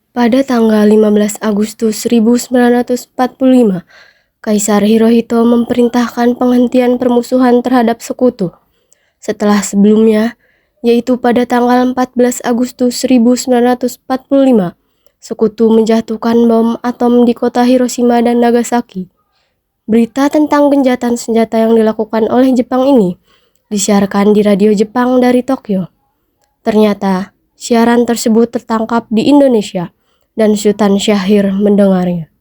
Pada tanggal 15 Agustus 1945, Kaisar Hirohito memerintahkan penghentian permusuhan terhadap sekutu. Setelah sebelumnya, yaitu pada tanggal 14 Agustus 1945, sekutu menjatuhkan bom atom di kota Hiroshima dan Nagasaki. Berita tentang gencatan senjata yang dilakukan oleh Jepang ini disiarkan di radio Jepang dari Tokyo. Ternyata, siaran tersebut tertangkap di Indonesia dan Sultan Syahrir mendengarnya.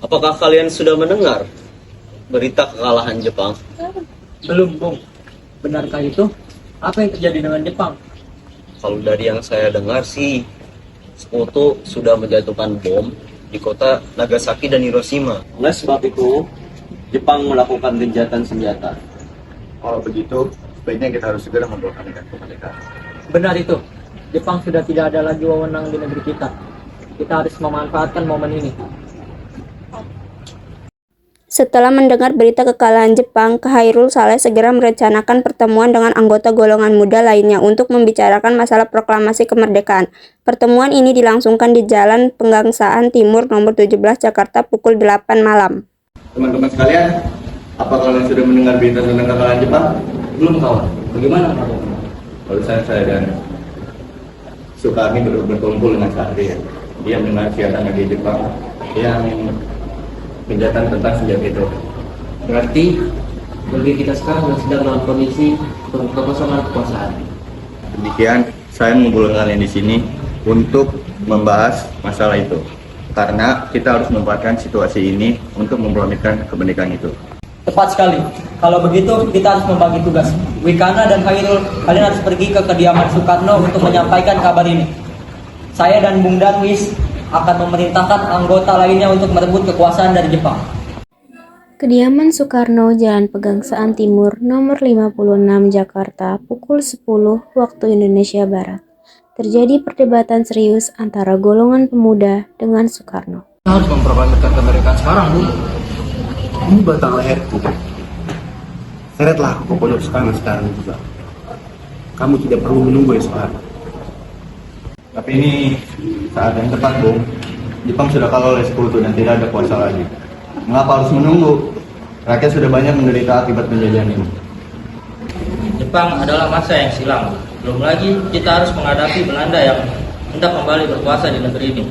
Apakah kalian sudah mendengar berita kekalahan Jepang? Belum, Bung. Benarkah itu? Apa yang terjadi dengan Jepang? Kalau dari yang saya dengar sih, sekutu sudah menjatuhkan bom di kota Nagasaki dan Hiroshima. Oleh sebab itu, Jepang melakukan gencatan senjata. Kalau begitu, sebaiknya kita harus segera memproklamasikan kemerdekaan. Benar itu. Jepang sudah tidak ada lagi wewenang di negeri kita. Kita harus memanfaatkan momen ini. Setelah mendengar berita kekalahan Jepang, Khairul Saleh segera merencanakan pertemuan dengan anggota golongan muda lainnya untuk membicarakan masalah proklamasi kemerdekaan. Pertemuan ini dilangsungkan di Jalan Pegangsaan Timur nomor 17 Jakarta pukul 8 malam. Teman-teman sekalian, apa kalian sudah mendengar berita tentang kekalahan Jepang? Belum, kawan. Bagaimana, Pak? Barusan saya dan Sukarni berkumpul dengan Syahrir. Dia mendengar siaran dari Jepang yang gencatan tentang senjata itu. Berarti negeri kita sekarang sedang dalam kondisi kekosongan kekuasaan. Demikian, saya mengumpulkan kalian di sini untuk membahas masalah itu. Karena kita harus memanfaatkan situasi ini untuk memproklamasikan kemerdekaan itu. Tepat sekali. Kalau begitu, kita harus membagi tugas. Wikana dan Khairul, kalian harus pergi ke kediaman Soekarno untuk menyampaikan kabar ini. Saya dan Bung Danwis akan memerintahkan anggota lainnya untuk merebut kekuasaan dari Jepang. Kediaman Soekarno, Jalan Pegangsaan Timur, nomor 56 Jakarta, pukul 10 waktu Indonesia Barat. Terjadi perdebatan serius antara golongan pemuda dengan Soekarno. Kita harus memproklamasikan kemerdekaan sekarang, Bu. Kamu batang leherku. Seretlah aku ke pojok sekarang juga. Kamu tidak perlu menunggu esok hari. Tapi ini saat yang tepat, Bung. Jepang sudah kalah oleh sekutu dan tidak ada kuasa lagi. Mengapa harus menunggu? Rakyat sudah banyak menderita akibat penjajahan ini. Jepang adalah masa yang silam. Belum lagi kita harus menghadapi Belanda yang hendak kembali berkuasa di negeri ini.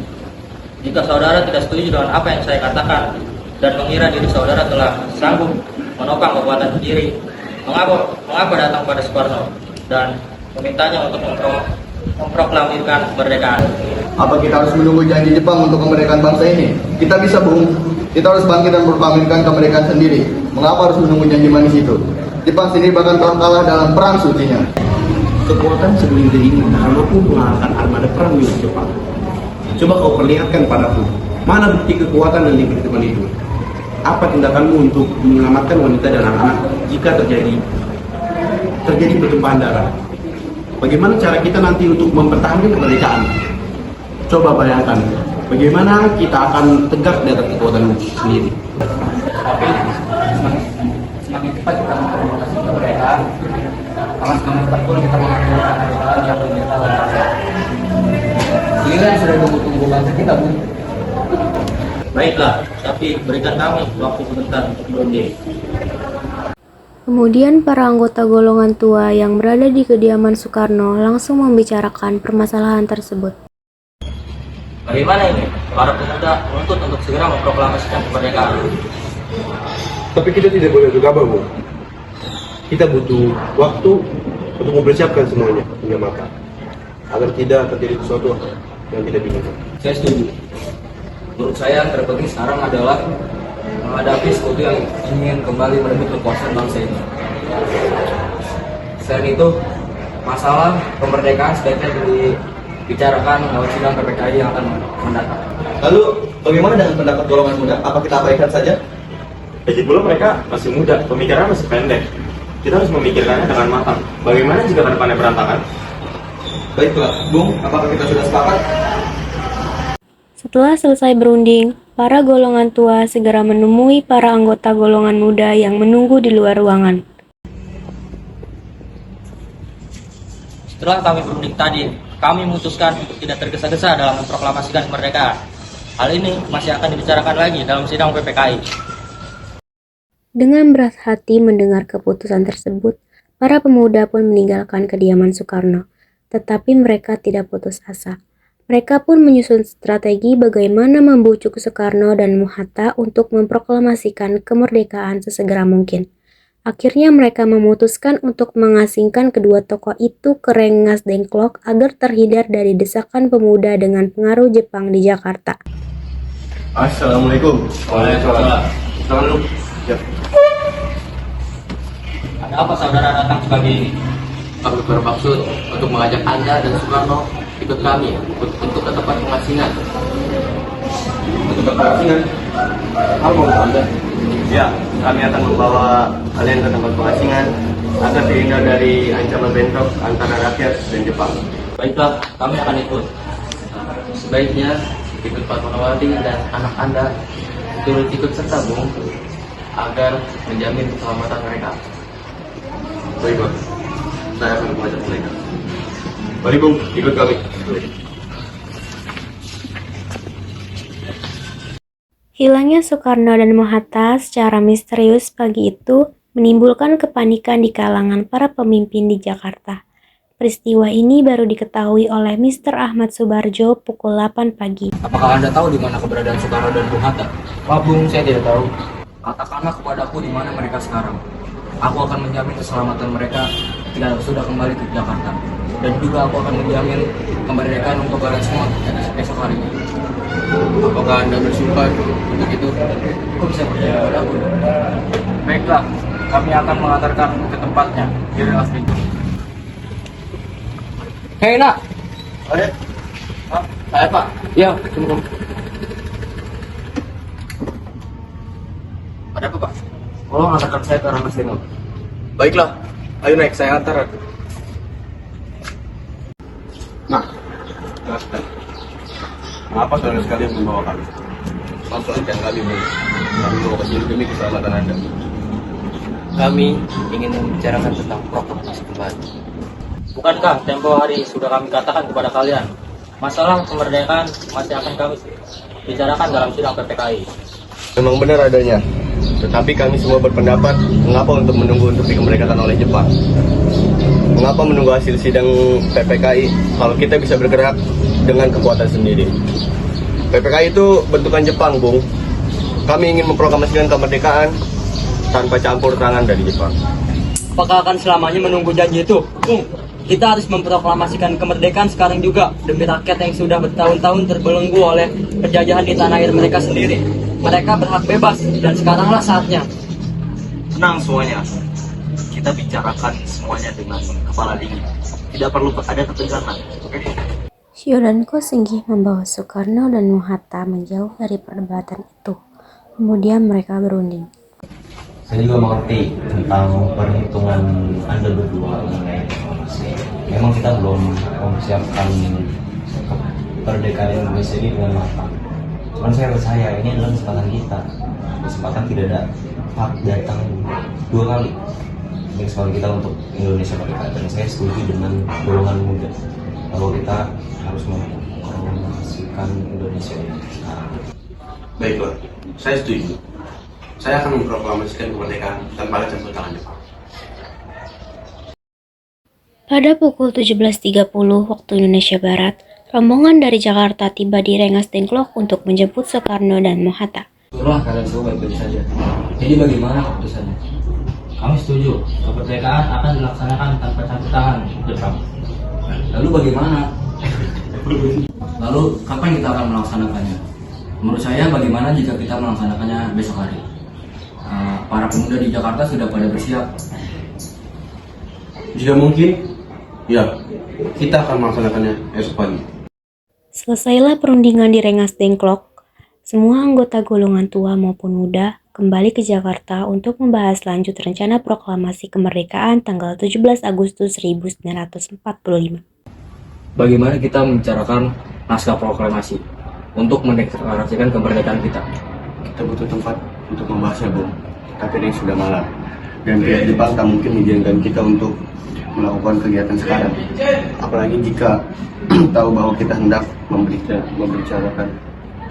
Jika saudara tidak setuju dengan apa yang saya katakan dan mengira diri saudara telah sanggup menopang kekuatan sendiri, mengapa datang pada Soekarno dan memintanya untuk memproklamirkan kemerdekaan? Apa kita harus menunggu janji Jepang untuk kemerdekaan bangsa ini? Kita bisa, Bung. Kita harus bangkit dan memproklamirkan kemerdekaan sendiri. Mengapa harus menunggu janji manis itu? Jepang sendiri bahkan telah kalah dalam perang sucinya. Kekuatan segelintir ini tak mampu mengalahkan armada perang milik Jepang. Coba kau perlihatkan padaku, mana bukti kekuatan dan kehidupan itu? Apa tindakanmu untuk menyelamatkan wanita dan anak-anak jika terjadi pertumpahan darah? Bagaimana cara kita nanti untuk mempertahankan kemerdekaan? Coba bayangkan, bagaimana kita akan tegak di atas kekuatan sendiri. Tapi semakin cepat kita memproklamasi kemerdekaan, akan semakin cepat pun kita menghasilkan kemerdekaan yang menderita oleh bangsa. Giliran sudah tunggu bangsa kita, Bu. Baiklah, tapi berikan kami waktu sebentar untuk berunding. Kemudian para anggota golongan tua yang berada di kediaman Soekarno langsung membicarakan permasalahan tersebut. Bagaimana ini? Para pemuda menuntut untuk segera memproklamasikan kemerdekaan. Tapi kita tidak boleh gegabah, Bu. Kita butuh waktu untuk mempersiapkan semuanya punya mata, agar tidak terjadi sesuatu yang tidak diinginkan. Saya setuju. Menurut saya yang terpenting sekarang adalah menghadapi sekutu yang ingin kembali merebut kekuasaan bangsa ini. Selain itu, masalah kemerdekaan sebaiknya dibicarakan lewat sidang PPKI yang akan mendatang. Lalu, bagaimana dengan pendapat golongan muda? Apa kita abaikan saja? Lagi pula mereka masih muda, pemikiran masih pendek. Kita harus memikirkannya dengan matang. Bagaimana jika kedepannya berantakan? Baiklah, Bung, apakah kita sudah sepakat? Setelah selesai berunding, para golongan tua segera menemui para anggota golongan muda yang menunggu di luar ruangan. Setelah kami berunding tadi, kami memutuskan untuk tidak tergesa-gesa dalam memproklamasikan kemerdekaan. Hal ini masih akan dibicarakan lagi dalam sidang PPKI. Dengan berat hati mendengar keputusan tersebut, para pemuda pun meninggalkan kediaman Soekarno. Tetapi mereka tidak putus asa. Mereka pun menyusun strategi bagaimana membujuk Soekarno dan Muhatta untuk memproklamasikan kemerdekaan sesegera mungkin. Akhirnya mereka memutuskan untuk mengasingkan kedua tokoh itu ke Rengas Dengklok agar terhindar dari desakan pemuda dengan pengaruh Jepang di Jakarta. Assalamualaikum. Waalaikumsalam. Selamat ya. Ada apa saudara datang ke pagi ini? Kami bermaksud untuk mengajak Anda dan Soekarno ikut kami untuk ke tempat pengasingan. Untuk pengasingan. Apa mau Anda? Ya, kami akan membawa kalian ke tempat pengasingan agar terhindar dari ancaman bentrok antara rakyat dan Jepang. Baiklah, kami akan ikut. Sebaiknya ikut Pak Fatmawati dan anak Anda turut ikut serta, Bung, agar menjamin keselamatan mereka. Baik, Pak. Saya akan mengajak mereka. Mari, Bung, ikut kami. Hilangnya Soekarno dan Muhatta secara misterius pagi itu menimbulkan kepanikan di kalangan para pemimpin di Jakarta. Peristiwa ini baru diketahui oleh Mr. Ahmad Subarjo pukul 8 pagi. Apakah Anda tahu di mana keberadaan Soekarno dan Bung Hatta? Pak Bung, saya tidak tahu. Katakanlah kepadaku di mana mereka sekarang. Aku akan menjamin keselamatan mereka ketika sudah kembali ke Jakarta. Dan juga aku akan menjamin kemerdekaan untuk kalian semua esok hari. Apakah Anda bersumpah untuk itu? Kok bisa percaya padaku? Baiklah, kami akan mengantarkan ke tempatnya di Rengas Dengklok. Hei, nak! Ayo. Saya, Pak. Ya, tunggu. Ada apa, Pak? Tolong antarkan saya ke Rengas Dengklok. Baiklah. Ayo naik, saya antar. Nah, jelaskan. Mengapa saudara sekalian membawa kami? Maksudkan kami, Bung. Kami bawa kecil demi keselamatan Anda. Kami ingin membicarakan tentang proklamasi kembali. Bukankah tempo hari sudah kami katakan kepada kalian, masalah kemerdekaan masih akan kami bicarakan dalam sidang PPKI. Memang benar adanya, tetapi kami semua berpendapat mengapa untuk menunggu untuk dikemerdekakan oleh Jepang. Mengapa menunggu hasil sidang PPKI kalau kita bisa bergerak dengan kekuatan sendiri. PPKI itu bentukan Jepang, Bung. Kami ingin memproklamasikan kemerdekaan tanpa campur tangan dari Jepang. Apakah akan selamanya menunggu janji itu? Kita harus memproklamasikan kemerdekaan sekarang juga demi rakyat yang sudah bertahun-tahun terbelenggu oleh penjajahan di tanah air mereka sendiri. Mereka berhak bebas dan sekaranglah saatnya. Tenang semuanya. Kita bicarakan semuanya dengan kepala dingin. Tidak perlu ada ketegangan, oke? Shio dan Ko Singgih membawa Soekarno dan Muhatta menjauh dari perdebatan itu. Kemudian mereka berunding. Saya juga mengerti tentang perhitungan Anda berdua mengenai demokrasi. Memang kita belum mempersiapkan kemerdekaan Indonesia ini dengan matang. Cuman saya percaya ini adalah kesempatan kita. Kesempatan tidak ada hak datang dua kali. Ini kesempatan kita untuk Indonesia merdeka. Dan saya setuju dengan golongan muda kalau kita harus memproklamasikan Indonesia ini sekarang. Baiklah, saya setuju. Saya akan memproklamasikan kemerdekaan tanpa ada campur tangan Jepang. Pada pukul 17.30 waktu Indonesia Barat, rombongan dari Jakarta tiba di Rengas Dengklok untuk menjemput Soekarno dan Muhatta. Turunlah kalian semua baik-baik saja. Jadi bagaimana keputusannya? Kami setuju, kemerdekaan akan dilaksanakan tanpa campur tangan Jepang. Lalu bagaimana? Lalu kapan kita akan melaksanakannya? Menurut saya bagaimana jika kita melaksanakannya besok hari? Para pemuda di Jakarta sudah pada bersiap. Jika mungkin, ya, kita akan melaksanakannya esok pagi. Selesailah perundingan di Rengas Dengklok. Semua anggota golongan tua maupun muda kembali ke Jakarta untuk membahas lanjut rencana proklamasi kemerdekaan tanggal 17 Agustus 1945. Bagaimana kita membicarakan naskah proklamasi untuk mendeklarasikan kemerdekaan kita? Kita butuh tempat untuk membahasnya, Bung. Tapi ini sudah malam. Dan pihak Jepang tak mungkin mengizinkan kita untuk melakukan kegiatan sekarang. Apalagi jika tahu bahwa kita hendak membicarakan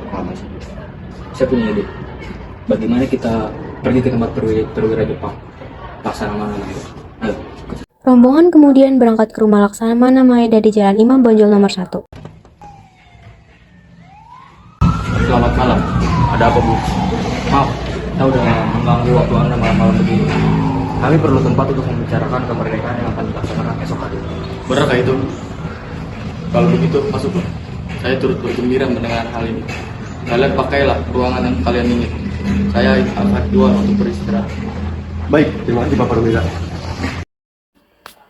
proklamasi. Saya punya ide. Bagaimana kita pergi ke tempat perwira Jepang? Laksamana Maeda. Ayo. Rombongan kemudian berangkat ke rumah Laksamana Maeda di Jalan Imam Bonjol nomor 1. Selamat malam. Ada apa, Bu? Maaf, kita udah mengganggu waktu Anda malam-malam begini. Kami perlu tempat untuk membicarakan kemerdekaan yang akan dilaksanakan esok hari. Benarkah itu? Kalau begitu, masuklah. Saya turut bergembira mendengar hal ini. Kalian pakailah ruangan yang kalian ingin. Saya akan keluar untuk beristirahat. Baik, terima kasih Pak Perwira.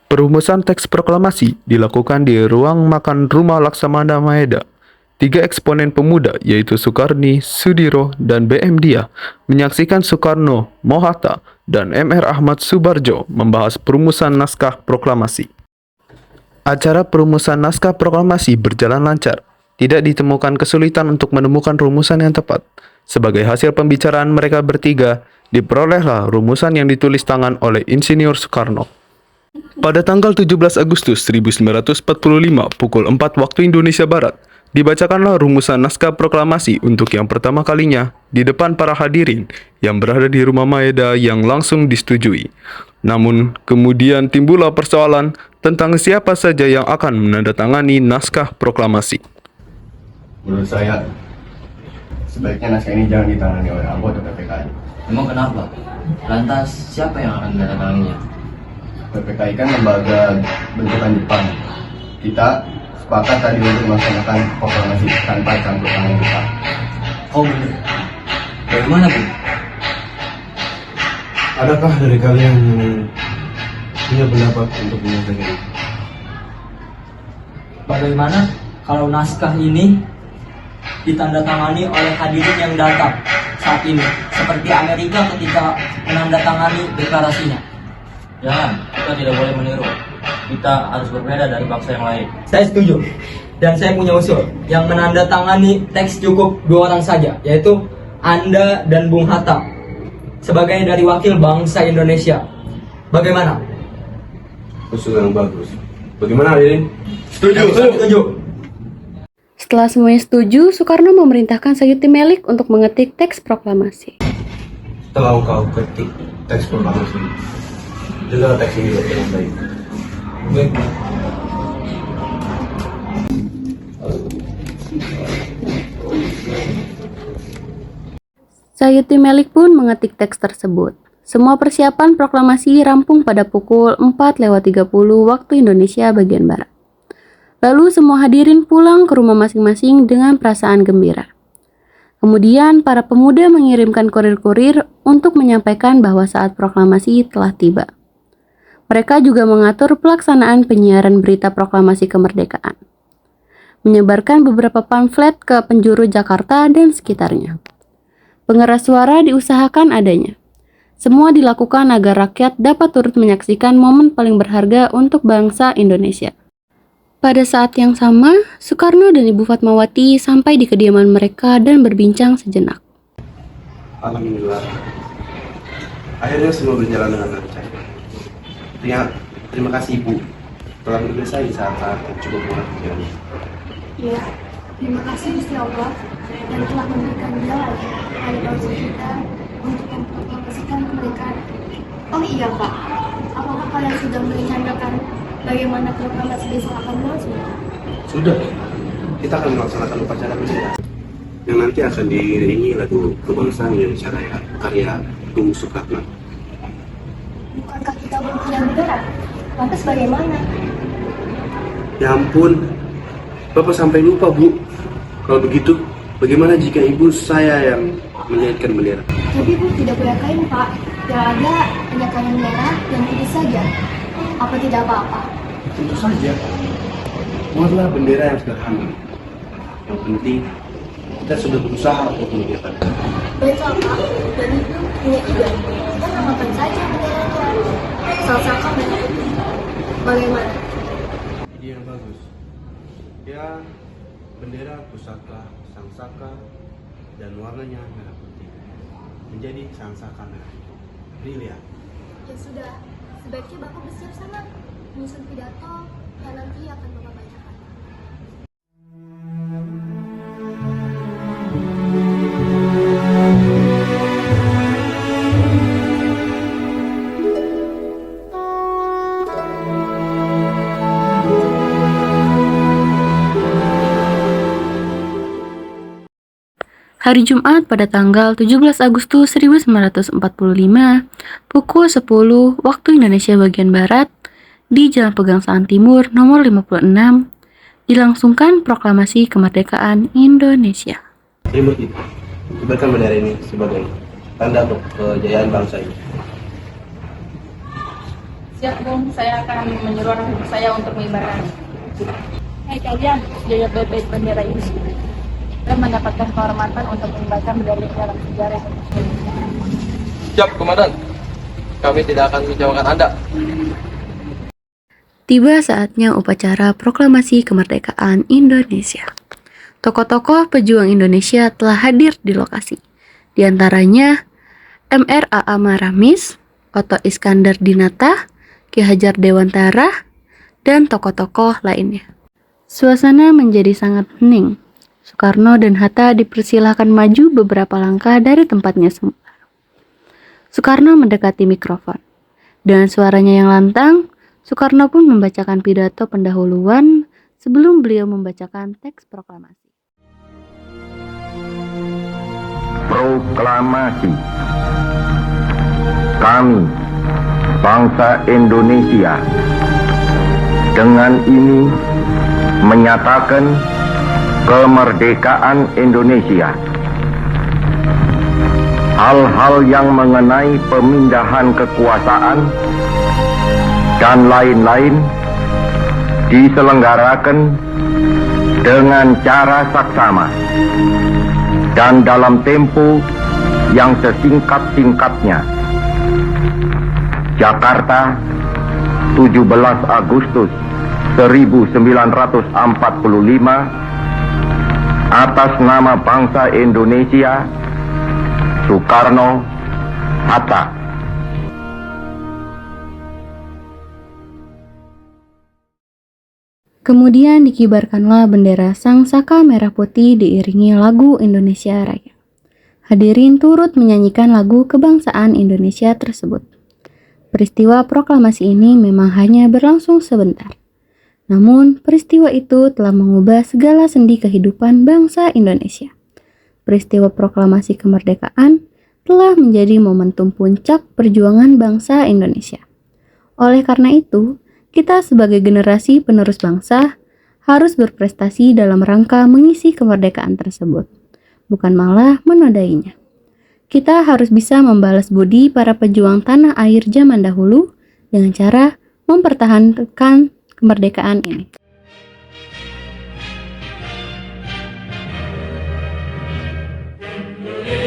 Perumusan teks proklamasi dilakukan di ruang makan rumah Laksamana Maeda. 3 eksponen pemuda yaitu Sukarni, Sudiro, dan BM Dia menyaksikan Soekarno, Mohatta, dan MR Ahmad Subarjo membahas perumusan naskah proklamasi. Acara perumusan naskah proklamasi berjalan lancar. Tidak ditemukan kesulitan untuk menemukan rumusan yang tepat. Sebagai hasil pembicaraan mereka bertiga, diperolehlah rumusan yang ditulis tangan oleh Insinyur Soekarno. Pada tanggal 17 Agustus 1945 pukul 4 waktu Indonesia Barat, dibacakanlah rumusan naskah proklamasi untuk yang pertama kalinya di depan para hadirin yang berada di rumah Maeda yang langsung disetujui. Namun, kemudian timbullah persoalan tentang siapa saja yang akan menandatangani naskah proklamasi. Menurut saya, sebaiknya naskah ini jangan ditangani oleh anggota PPKI. Memang kenapa? Lantas siapa yang akan menandatanganinya? PPKI kan lembaga bentukan Jepang. Kita sepakat tadi untuk melaksanakan proklamasi tanpa campur tangan Jepang. Oh benar. Bagaimana, Bu? Adakah dari kalian yang punya pendapat untuk menyelesaikan ini? Bagaimana kalau naskah ini ditandatangani oleh hadirin yang datang saat ini, seperti Amerika ketika menandatangani deklarasinya? Jangan, kita tidak boleh meniru. Kita harus berbeda dari bangsa yang lain. Saya setuju. Dan saya punya usul. Yang menandatangani teks cukup 2 orang saja, yaitu Anda dan Bung Hatta, sebagai dari wakil bangsa Indonesia. Bagaimana? Usul yang bagus. Bagaimana hadirin? Setuju. Setelah semuanya setuju, Soekarno memerintahkan Sayuti Melik untuk mengetik teks proklamasi. Setelah kau ketik teks proklamasi, jaga teks ini dengan baik. Baik. Sayuti Melik pun mengetik teks tersebut. Semua persiapan proklamasi rampung pada pukul 4:30 waktu Indonesia bagian Barat. Lalu semua hadirin pulang ke rumah masing-masing dengan perasaan gembira. Kemudian para pemuda mengirimkan kurir-kurir untuk menyampaikan bahwa saat proklamasi telah tiba. Mereka juga mengatur pelaksanaan penyiaran berita proklamasi kemerdekaan, menyebarkan beberapa pamflet ke penjuru Jakarta dan sekitarnya. Pengeras suara diusahakan adanya. Semua dilakukan agar rakyat dapat turut menyaksikan momen paling berharga untuk bangsa Indonesia. Pada saat yang sama, Soekarno dan Ibu Fatmawati sampai di kediaman mereka dan berbincang sejenak. Alhamdulillah, akhirnya semua berjalan dengan lancar. Terima kasih Ibu telah menulis saya saat yang cukup murah pikiran. Ya, terima kasih Gusti Allah yang telah memberikan jalan pada bangsa kita untuk memproklamasikan kemerdekaan. Oh iya Pak, apakah kalian sudah merencanakan bagaimana proklamasi besok akan berlangsung? Sudah, kita akan melaksanakan upacara bendera yang nanti akan diiringi lagu kebangsaan Indonesia Raya karya Bung Soekarno. Bukankah kita belum punya bendera? Lantas bagaimana? Ya ampun, Bapak sampai lupa Bu. Kalau begitu, bagaimana jika ibu saya yang menjahitkan bendera? Tapi Bu tidak punya kain Pak. Yang ada hanya kain merah dan putih saja. Apa tidak apa-apa? Tentu saja. Buatlah bendera yang sederhana. Yang penting, kita sudah berusaha untuk menyediakan. Baiklah Pak, dan itu punya ide. Kita namakan saja benderanya Salsaka merah putih. Bagaimana? Ide yang bagus. Ya, bendera pusaka sang saka dan warnanya merah putih. Menjadi sang saka merah putih. Brilian. Ya sudah, sebaiknya Bapak bersiap sana. menyusun pidato yang nanti akan Bapak bacakan. Hari Jumat pada tanggal 17 Agustus 1945, pukul 10 waktu Indonesia bagian Barat, di Jalan Pegangsaan Timur nomor 56, dilangsungkan proklamasi kemerdekaan Indonesia. Ribut itu. Kibarkan bendera ini sebagai tanda kejayaan bangsa ini. Siap, Bung. Saya akan menyuruh anak saya untuk mengibarkan. Hai kalian, jaga baik-baik bendera ini. Dan mendapatkan kehormatan untuk mengibarkan bendera ini dalam sejarah Indonesia. Siap, Komandan. Kami tidak akan mengecewakan Anda. Tiba saatnya upacara proklamasi kemerdekaan Indonesia. Tokoh-tokoh pejuang Indonesia telah hadir di lokasi. Di antaranya MRA Maramis, Otto Iskandar Dinata, Ki Hajar Dewantara, dan tokoh-tokoh lainnya. Suasana menjadi sangat hening. Soekarno dan Hatta dipersilahkan maju beberapa langkah dari tempatnya semula. Soekarno mendekati mikrofon. Dengan suaranya yang lantang, Soekarno pun membacakan pidato pendahuluan sebelum beliau membacakan teks proklamasi. Proklamasi. Kami, bangsa Indonesia, dengan ini menyatakan kemerdekaan Indonesia. Hal-hal yang mengenai pemindahan kekuasaan dan lain-lain diselenggarakan dengan cara saksama dan dalam tempo yang sesingkat-singkatnya. Jakarta, 17 Agustus 1945, atas nama bangsa Indonesia, Soekarno, Hatta. Kemudian dikibarkanlah bendera Sang Saka Merah Putih diiringi lagu Indonesia Raya. Hadirin turut menyanyikan lagu kebangsaan Indonesia tersebut. Peristiwa proklamasi ini memang hanya berlangsung sebentar. Namun, peristiwa itu telah mengubah segala sendi kehidupan bangsa Indonesia. Peristiwa proklamasi kemerdekaan telah menjadi momentum puncak perjuangan bangsa Indonesia. Oleh karena itu, kita sebagai generasi penerus bangsa harus berprestasi dalam rangka mengisi kemerdekaan tersebut, bukan malah menodainya. Kita harus bisa membalas budi para pejuang tanah air zaman dahulu dengan cara mempertahankan kemerdekaan ini. Indonesia